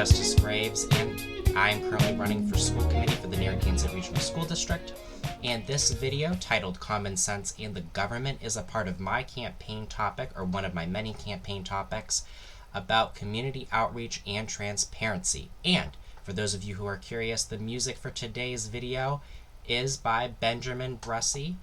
Justice Graves, and I'm currently running for school committee for the Narragansett Regional School District. And this video, titled Common Sense and the Government, is a part of my campaign topic, or one of my many campaign topics, about community outreach and transparency. And for those of you who are curious, the music for today's video is by Benjamin Bresee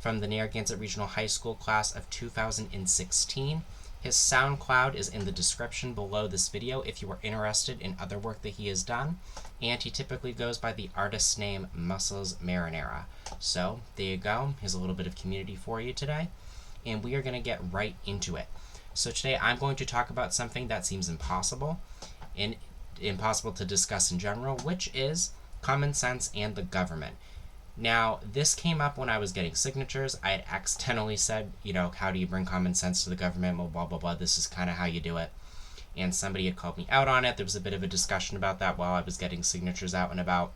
from the Narragansett Regional High School class of 2016. His SoundCloud is in the description below this video if you are interested in other work that he has done, and he typically goes by the artist's name Muscles Marinara. So there you go, here's a little bit of community for you today, and we are going to get right into it. So today I'm going to talk about something that seems impossible to discuss in general, which is common sense and the government. Now, this came up when I was getting signatures. I had accidentally said, how do you bring common sense to the government? Well, blah, blah, blah. This is kind of how you do it. And somebody had called me out on it. There was a bit of a discussion about that while I was getting signatures out and about.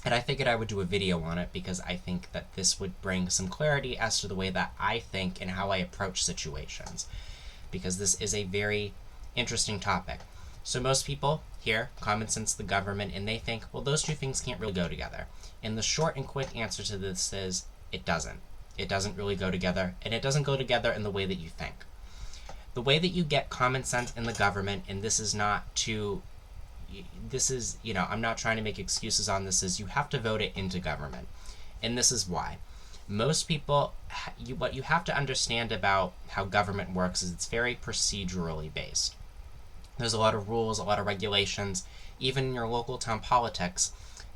And I figured I would do a video on it because I think that this would bring some clarity as to the way that I think and how I approach situations. Because this is a very interesting topic. So most people hear common sense, the government, and they think, well, those two things can't really go together. And the short and quick answer to this is, it doesn't. It doesn't really go together, and it doesn't go together in the way that you think. The way that you get common sense in the government, and I'm not trying to make excuses on this, is you have to vote it into government. And this is why. Most people, what you have to understand about how government works is it's very procedurally based. There's a lot of rules, a lot of regulations. Even in your local town politics,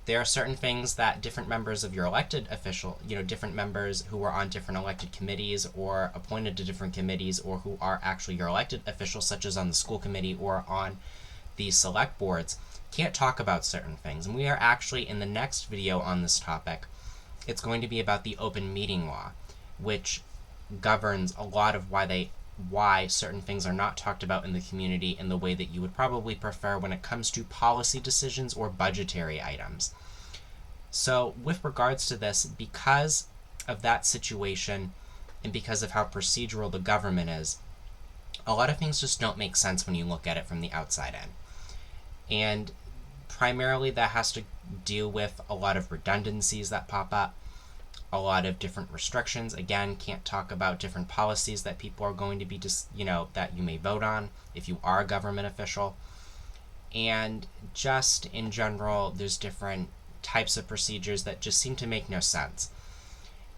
there are certain things that different members of your elected official, different members who are on different elected committees or appointed to different committees or who are actually your elected officials, such as on the school committee or on the select boards, can't talk about certain things. And we are actually, in the next video on this topic, it's going to be about the open meeting law, which governs a lot of why certain things are not talked about in the community in the way that you would probably prefer when it comes to policy decisions or budgetary items. So with regards to this, because of that situation and because of how procedural the government is, a lot of things just don't make sense when you look at it from the outside in. And primarily that has to deal with a lot of redundancies that pop up, a lot of different restrictions. Again, can't talk about different policies that people are going to be that you may vote on if you are a government official. And just in general, there's different types of procedures that just seem to make no sense.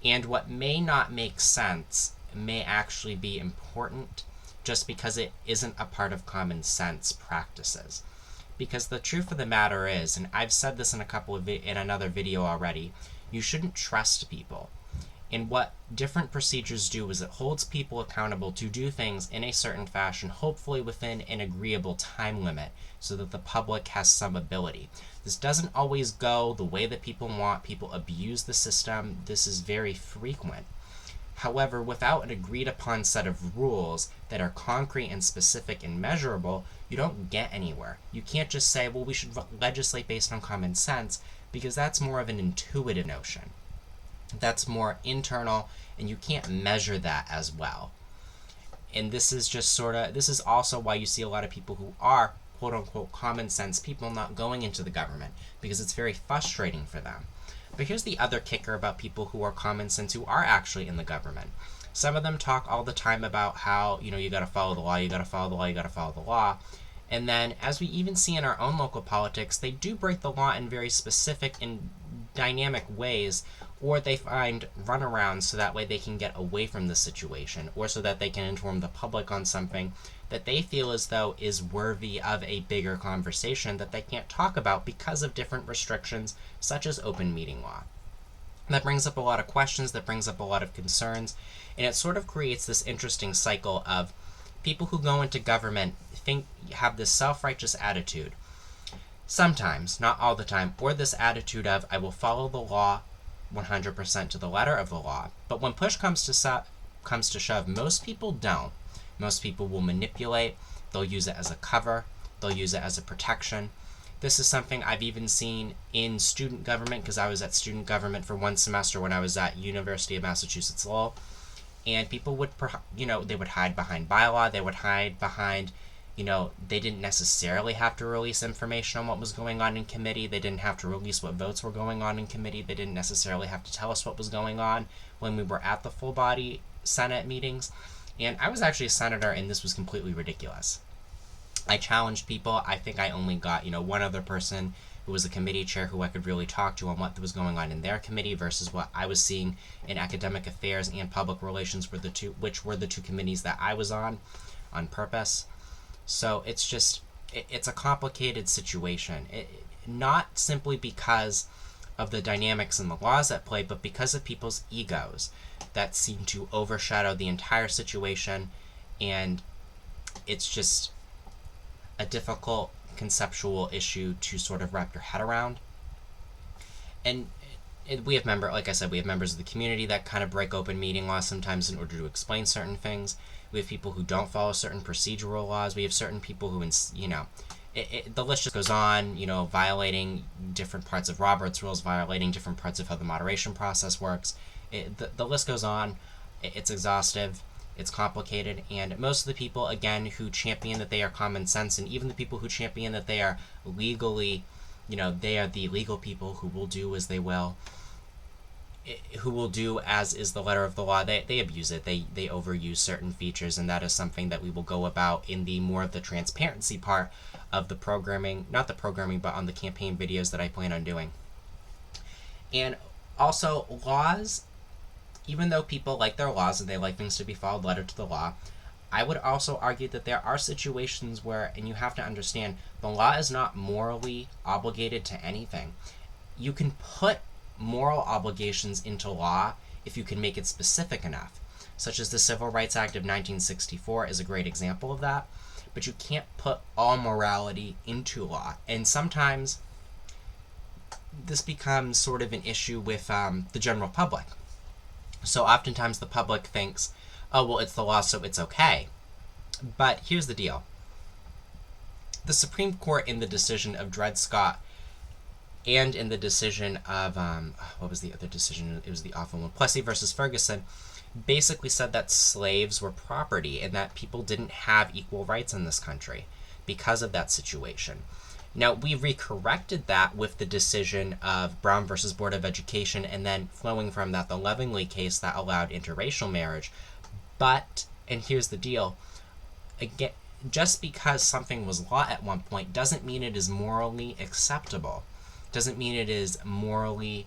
And what may not make sense may actually be important just because it isn't a part of common sense practices. Because the truth of the matter is, and I've said this in another video already, you shouldn't trust people. And what different procedures do is it holds people accountable to do things in a certain fashion, hopefully within an agreeable time limit, so that the public has some ability. This doesn't always go the way that people want. People abuse the system. This is very frequent. However, without an agreed upon set of rules that are concrete and specific and measurable, you don't get anywhere. You can't just say, well, we should legislate based on common sense, because that's more of an intuitive notion. That's more internal, and you can't measure that as well. And this is also why you see a lot of people who are quote-unquote common sense people not going into the government, because it's very frustrating for them. But here's the other kicker about people who are common sense who are actually in the government. Some of them talk all the time about how, you gotta follow the law, you gotta follow the law, you gotta follow the law. And then, as we even see in our own local politics, they do break the law in very specific and dynamic ways, or they find runarounds so that way they can get away from the situation, or so that they can inform the public on something that they feel as though is worthy of a bigger conversation that they can't talk about because of different restrictions, such as open meeting law. That brings up a lot of questions, that brings up a lot of concerns, and it sort of creates this interesting cycle of people who go into government have this self-righteous attitude, sometimes, not all the time, or this attitude of, I will follow the law 100% to the letter of the law. But when push comes to shove, most people don't. Most people will manipulate, they'll use it as a cover, they'll use it as a protection. This is something I've even seen in student government, because I was at student government for one semester when I was at University of Massachusetts Lowell. And people would, they would hide behind bylaw, they would hide behind They didn't necessarily have to release information on what was going on in committee. They didn't have to release what votes were going on in committee. They didn't necessarily have to tell us what was going on when we were at the full body Senate meetings. And I was actually a senator, and this was completely ridiculous. I challenged people. I think I only got, one other person who was a committee chair who I could really talk to on what was going on in their committee versus what I was seeing in academic affairs and public relations, which were the two committees that I was on purpose. So it's a complicated situation. Not simply because of the dynamics and the laws at play, but because of people's egos that seem to overshadow the entire situation, and it's just a difficult conceptual issue to sort of wrap your head around. And we have like I said, we have members of the community that kind of break open meeting laws sometimes in order to explain certain things. We have people who don't follow certain procedural laws. We have certain people who, the list just goes on, violating different parts of Robert's rules, violating different parts of how the moderation process works. The list goes on. It's exhaustive. It's complicated. And most of the people, again, who champion that they are common sense, and even the people who champion that they are legally, they are the legal people who will do as they will, who will do as is the letter of the law, they abuse it. They overuse certain features, and that is something that we will go about in the more of the transparency part of the programming, not the programming, but on the campaign videos that I plan on doing. And also, laws, even though people like their laws and they like things to be followed letter to the law, I would also argue that there are situations where, and you have to understand, the law is not morally obligated to anything. You can put moral obligations into law if you can make it specific enough, such as the Civil Rights Act of 1964 is a great example of that, but you can't put all morality into law. And sometimes this becomes sort of an issue with the general public. So oftentimes the public thinks, oh, well, it's the law, so it's okay. But here's the deal. The Supreme Court, in the decision of Dred Scott and in the decision of, what was the other decision? It was the awful one, Plessy versus Ferguson, basically said that slaves were property and that people didn't have equal rights in this country because of that situation. Now, we recorrected that with the decision of Brown versus Board of Education, and then flowing from that, the Lovingly case that allowed interracial marriage. But, and here's the deal, again, just because something was law at one point doesn't mean it is morally acceptable. Doesn't mean it is morally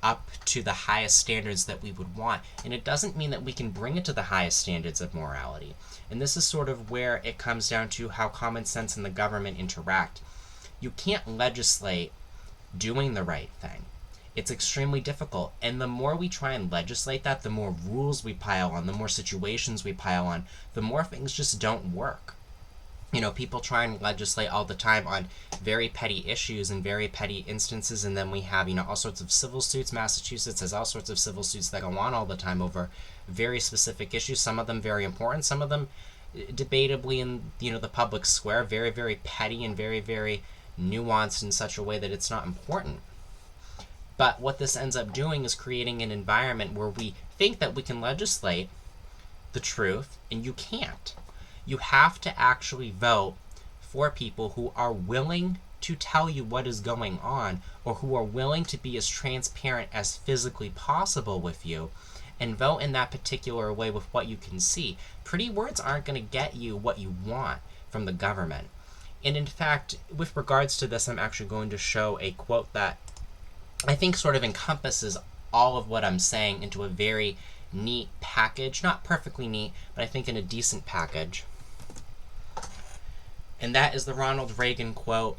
up to the highest standards that we would want. And it doesn't mean that we can bring it to the highest standards of morality. And this is sort of where it comes down to how common sense and the government interact. You can't legislate doing the right thing. It's extremely difficult. And the more we try and legislate that, the more rules we pile on, the more situations we pile on, the more things just don't work. People try and legislate all the time on very petty issues and very petty instances, and then we have, all sorts of civil suits. Massachusetts has all sorts of civil suits that go on all the time over very specific issues, some of them very important, some of them debatably in, the public square, very, very petty and very, very nuanced in such a way that it's not important. But what this ends up doing is creating an environment where we think that we can legislate the truth, and you can't. You have to actually vote for people who are willing to tell you what is going on, or who are willing to be as transparent as physically possible with you, and vote in that particular way with what you can see. Pretty words aren't going to get you what you want from the government. And in fact, with regards to this, I'm actually going to show a quote that I think sort of encompasses all of what I'm saying into a very neat package. Not perfectly neat, but I think in a decent package. And that is the Ronald Reagan quote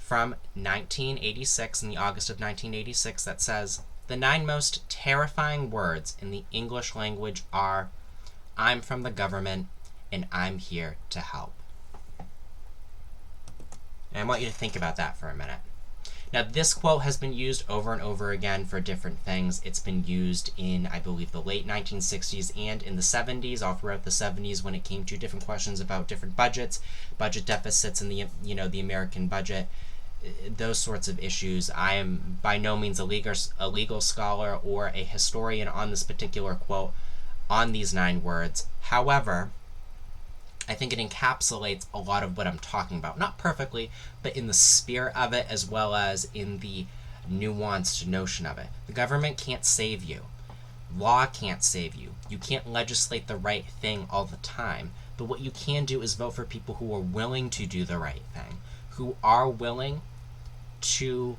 from 1986, in the August of 1986, that says, "The 9 most terrifying words in the English language are, I'm from the government, and I'm here to help." And I want you to think about that for a minute. Now, this quote has been used over and over again for different things. It's been used in, I believe, the late 1960s and in the 70s, all throughout the 70s, when it came to different questions about different budgets, budget deficits in the, the American budget, those sorts of issues. I am by no means a legal scholar or a historian on this particular quote, on these 9 words. However, I think it encapsulates a lot of what I'm talking about. Not perfectly, but in the spirit of it, as well as in the nuanced notion of it. The government can't save you. Law can't save you. You can't legislate the right thing all the time. But what you can do is vote for people who are willing to do the right thing, who are willing to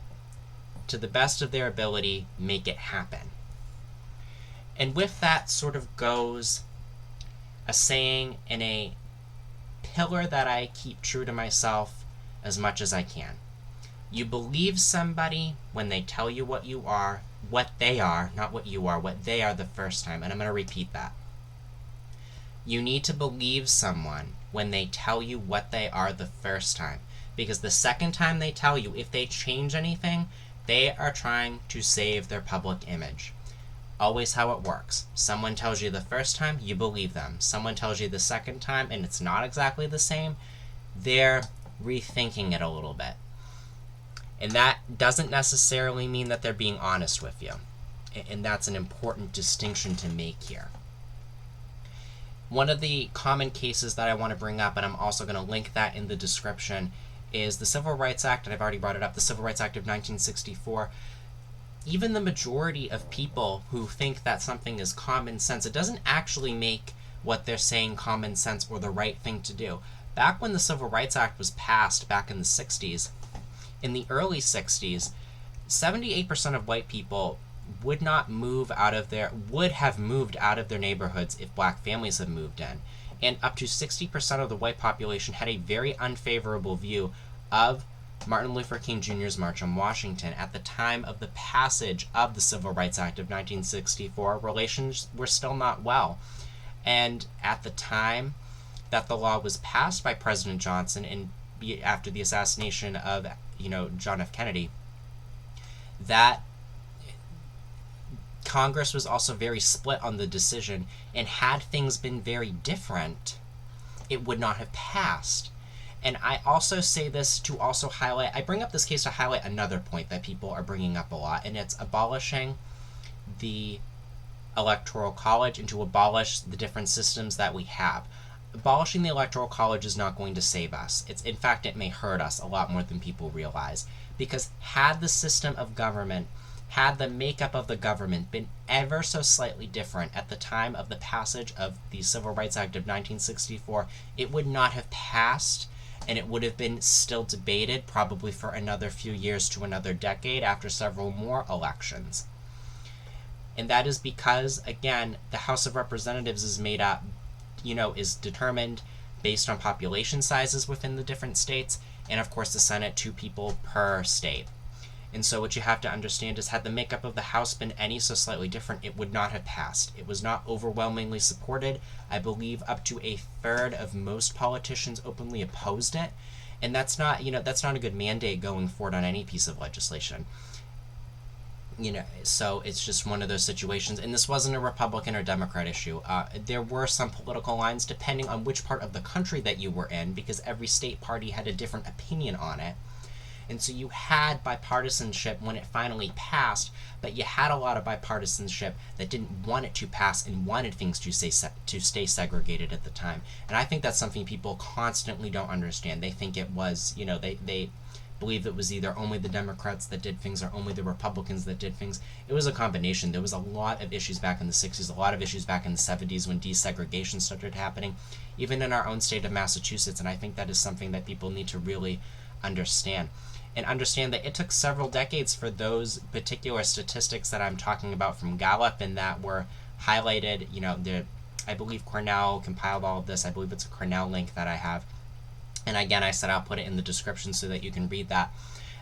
the best of their ability, make it happen. And with that sort of goes a saying and a pillar that I keep true to myself as much as I can. You believe somebody when they tell you what they are, not what you are, what they are the first time. And I'm going to repeat that. You need to believe someone when they tell you what they are the first time. Because the second time they tell you, if they change anything, they are trying to save their public image. Always how it works. Someone tells you the first time, you believe them. Someone tells you the second time, and it's not exactly the same, they're rethinking it a little bit. And that doesn't necessarily mean that they're being honest with you. And that's an important distinction to make here. One of the common cases that I want to bring up, and I'm also going to link that in the description, is the Civil Rights Act, and I've already brought it up, the Civil Rights Act of 1964. Even the majority of people who think that something is common sense, it doesn't actually make what they're saying common sense or the right thing to do. Back when the Civil Rights Act was passed back in the 60s, in the early 60s, 78% of white people would have moved out of their neighborhoods if black families had moved in. And up to 60% of the white population had a very unfavorable view of Martin Luther King Jr.'s March on Washington. At the time of the passage of the Civil Rights Act of 1964, relations were still not well. And at the time that the law was passed by President Johnson, and after the assassination of John F. Kennedy, that Congress was also very split on the decision, and had things been very different, it would not have passed. And I also say this to also highlight, I bring up this case to highlight another point that people are bringing up a lot, and it's abolishing the Electoral College and to abolish the different systems that we have. Abolishing the Electoral College is not going to save us. In fact, it may hurt us a lot more than people realize. Because had the system of government, had the makeup of the government been ever so slightly different at the time of the passage of the Civil Rights Act of 1964, it would not have passed, and it would have been still debated probably for another few years to another decade after several more elections. And that is because, again, the House of Representatives is made up, is determined based on population sizes within the different states, and of course the Senate, 2 people per state. And so what you have to understand is, had the makeup of the House been any so slightly different, it would not have passed. It was not overwhelmingly supported. I believe up to a third of most politicians openly opposed it. And that's not a good mandate going forward on any piece of legislation. So it's just one of those situations. And this wasn't a Republican or Democrat issue. There were some political lines depending on which part of the country that you were in, because every state party had a different opinion on it. And so you had bipartisanship when it finally passed, but you had a lot of bipartisanship that didn't want it to pass and wanted things to stay segregated at the time. And I think that's something people constantly don't understand. They think it was, they believe it was either only the Democrats that did things or only the Republicans that did things. It was a combination. There was a lot of issues back in the 60s, a lot of issues back in the 70s when desegregation started happening, even in our own state of Massachusetts. And I think that is something that people need to really understand. And understand that it took several decades for those particular statistics that I'm talking about from Gallup and that were highlighted. I believe Cornell compiled all of this. I believe it's a Cornell link that I have. And again, I said I'll put it in the description so that you can read that.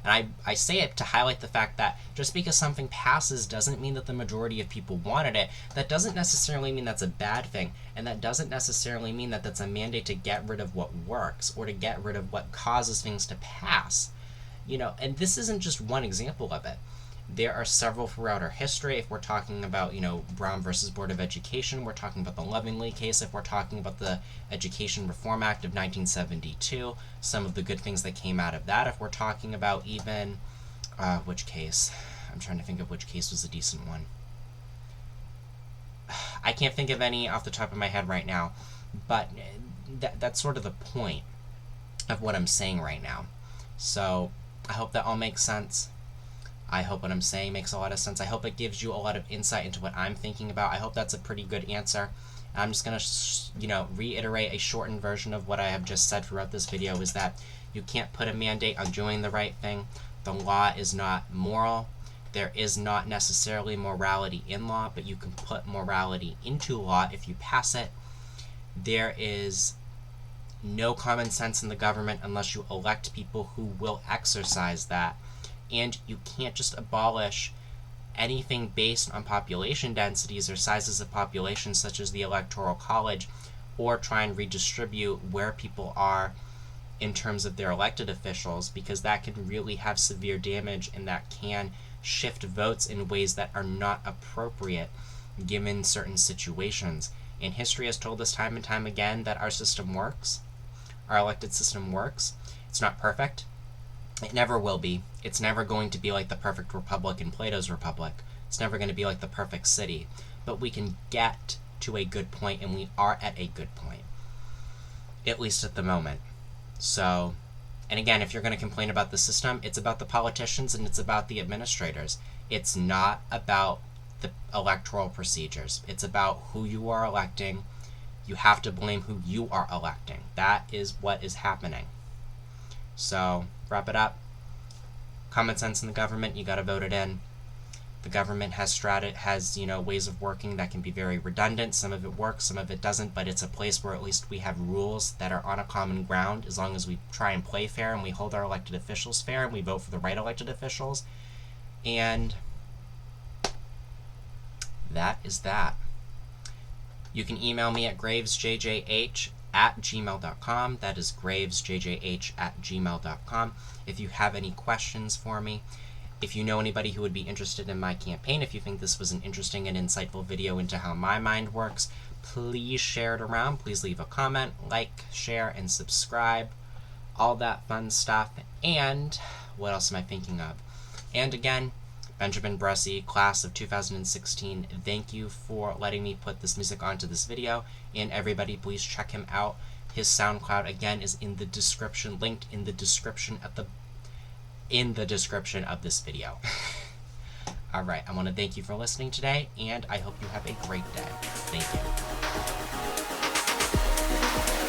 And I say it to highlight the fact that just because something passes doesn't mean that the majority of people wanted it. That doesn't necessarily mean that's a bad thing. And that doesn't necessarily mean that that's a mandate to get rid of what works or to get rid of what causes things to pass. And this isn't just one example of it. There are several throughout our history. If we're talking about, Brown versus Board of Education, we're talking about the Lovingly case. If we're talking about the Education Reform Act of 1972, some of the good things that came out of that. If we're talking about even, which case? I'm trying to think of which case was a decent one. I can't think of any off the top of my head right now, but that's sort of the point of what I'm saying right now. So I hope that all makes sense. I hope what I'm saying makes a lot of sense. I hope it gives you a lot of insight into what I'm thinking about. I hope that's a pretty good answer. I'm just going to, reiterate a shortened version of what I have just said throughout this video, is that you can't put a mandate on doing the right thing. The law is not moral. There is not necessarily morality in law, but you can put morality into law if you pass it. There is no common sense in the government unless you elect people who will exercise that. And you can't just abolish anything based on population densities or sizes of population, such as the Electoral College, or try and redistribute where people are in terms of their elected officials, because that can really have severe damage and that can shift votes in ways that are not appropriate given certain situations. And history has told us time and time again that our system works. Our elected system works. It's not perfect. It never will be. It's never going to be like the perfect republic in Plato's Republic. It's never going to be like the perfect city. But we can get to a good point, and we are at a good point. At least at the moment. So, and again, if you're going to complain about the system, it's about the politicians and it's about the administrators. It's not about the electoral procedures. It's about who you are electing. You have to blame who you are electing. That is what is happening. So, wrap it up. Common sense in the government, you got to vote it in. The government has ways of working that can be very redundant. Some of it works, some of it doesn't, but it's a place where at least we have rules that are on a common ground, as long as we try and play fair and we hold our elected officials fair and we vote for the right elected officials. And that is that. You can email me at gravesjjh@gmail.com. That is gravesjjh@gmail.com. If you have any questions for me, if you know anybody who would be interested in my campaign, if you think this was an interesting and insightful video into how my mind works, please share it around. Please leave a comment, like, share, and subscribe. All that fun stuff. And what else am I thinking of? And again, Benjamin Bresee, class of 2016, thank you for letting me put this music onto this video. And everybody, please check him out. His SoundCloud, again, is in the description, linked in the description of this video. Alright, I want to thank you for listening today, and I hope you have a great day. Thank you.